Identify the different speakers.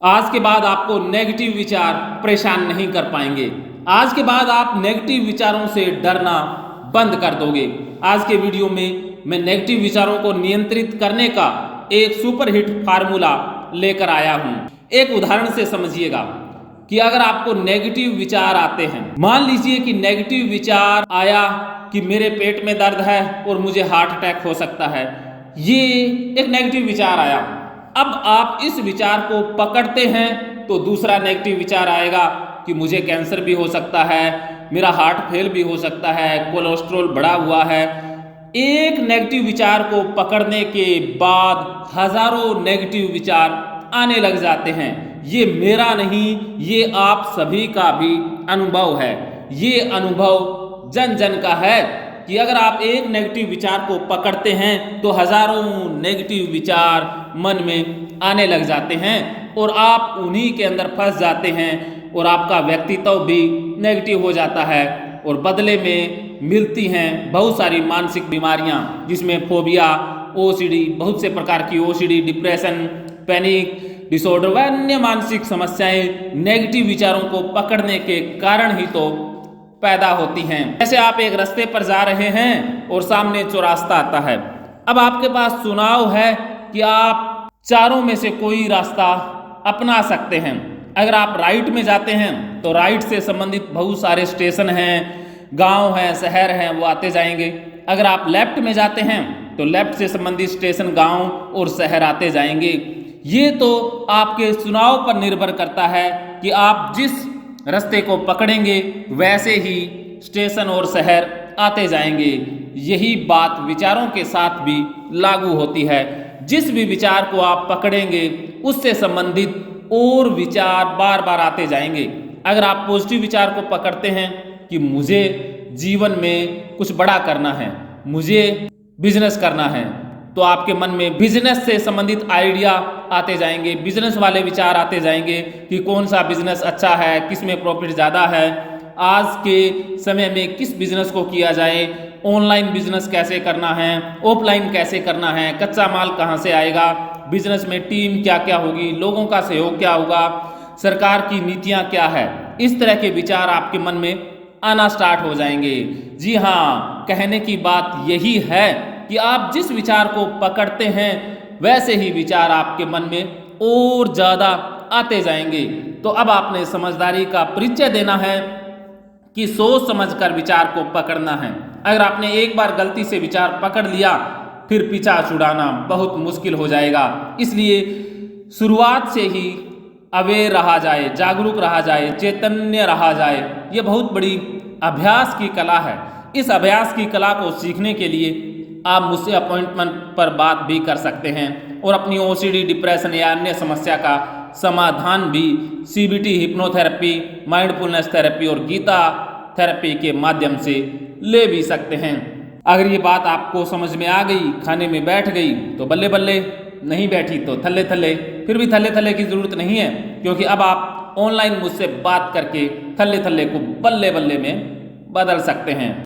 Speaker 1: आज के बाद आपको नेगेटिव विचार परेशान नहीं कर पाएंगे। आज के बाद आप नेगेटिव विचारों से डरना बंद कर दोगे। आज के वीडियो में मैं नेगेटिव विचारों को नियंत्रित करने का एक सुपरहिट फार्मूला लेकर आया हूं। एक उदाहरण से समझिएगा कि अगर आपको नेगेटिव विचार आते हैं, मान लीजिए कि नेगेटिव विचार आया कि मेरे पेट में दर्द है और मुझे हार्ट अटैक हो सकता है, ये एक नेगेटिव विचार आया। अब आप इस विचार को पकड़ते हैं तो दूसरा नेगेटिव विचार आएगा कि मुझे कैंसर भी हो सकता है, मेरा हार्ट फेल भी हो सकता है, कोलेस्ट्रॉल बढ़ा हुआ है। एक नेगेटिव विचार को पकड़ने के बाद हजारों नेगेटिव विचार आने लग जाते हैं। ये मेरा नहीं, ये आप सभी का भी अनुभव है। ये अनुभव जन जन का है कि अगर आप एक नेगेटिव विचार को पकड़ते हैं तो हजारों नेगेटिव विचार मन में आने लग जाते हैं और आप उन्हीं के अंदर फंस जाते हैं और आपका व्यक्तित्व भी नेगेटिव हो जाता है और बदले में मिलती हैं बहुत सारी मानसिक बीमारियां, जिसमें फोबिया, ओसीडी, बहुत से प्रकार की ओसीडी, डिप्रेशन, पैनिक डिसऑर्डर व अन्य मानसिक समस्याएं नेगेटिव विचारों को पकड़ने के कारण ही तो पैदा होती हैं। जैसे आप एक रास्ते पर जा रहे हैं और सामने चौरास्ता आता है। अब आपके पास चुनाव है कि आप चारों में से कोई रास्ता अपना सकते हैं। अगर आप राइट में जाते हैं तो राइट से संबंधित बहुत सारे स्टेशन हैं, गांव हैं, शहर हैं, वो आते जाएंगे। अगर आप लेफ्ट में जाते हैं तो लेफ्ट से संबंधित स्टेशन, गांव और शहर आते जाएंगे। ये तो आपके चुनाव पर निर्भर करता है कि आप जिस रास्ते को पकड़ेंगे वैसे ही स्टेशन और शहर आते जाएंगे। यही बात विचारों के साथ भी लागू होती है। जिस भी विचार को आप पकड़ेंगे उससे संबंधित और विचार बार बार आते जाएंगे। अगर आप पॉजिटिव विचार को पकड़ते हैं कि मुझे जीवन में कुछ बड़ा करना है, मुझे बिजनेस करना है, तो आपके मन में बिजनेस से संबंधित आइडिया आते जाएंगे, बिजनेस वाले विचार आते जाएंगे कि कौन सा बिजनेस अच्छा है, किस में प्रॉफिट ज़्यादा है, आज के समय में किस बिजनेस को किया जाए, ऑनलाइन बिजनेस कैसे करना है, ऑफलाइन कैसे करना है, कच्चा माल कहाँ से आएगा, बिजनेस में टीम क्या क्या होगी, लोगों का सहयोग क्या होगा, सरकार की नीतियाँ क्या है। इस तरह के विचार आपके मन में आना स्टार्ट हो जाएंगे। जी हाँ, कहने की बात यही है कि आप जिस विचार को पकड़ते हैं वैसे ही विचार आपके मन में और ज़्यादा आते जाएंगे। तो अब आपने समझदारी का परिचय देना है कि सोच समझकर विचार को पकड़ना है। अगर आपने एक बार गलती से विचार पकड़ लिया फिर पीछा छुड़ाना बहुत मुश्किल हो जाएगा। इसलिए शुरुआत से ही अवेयर रहा जाए, जागरूक रहा जाए, चैतन्य रहा जाए। ये बहुत बड़ी अभ्यास की कला है। इस अभ्यास की कला को सीखने के लिए आप मुझसे अपॉइंटमेंट पर बात भी कर सकते हैं और अपनी ओसीडी, डिप्रेशन या अन्य समस्या का समाधान भी सीबीटी, हिप्नोथेरेपी, माइंडफुलनेस थेरेपी और गीता थेरेपी के माध्यम से ले भी सकते हैं। अगर ये बात आपको समझ में आ गई, खाने में बैठ गई तो बल्ले बल्ले, नहीं बैठी तो थल्ले थल्ले। फिर भी थल्ले थल्ले की जरूरत नहीं है, क्योंकि अब आप ऑनलाइन मुझसे बात करके थल्ले थल्ले को बल्ले बल्ले में बदल सकते हैं।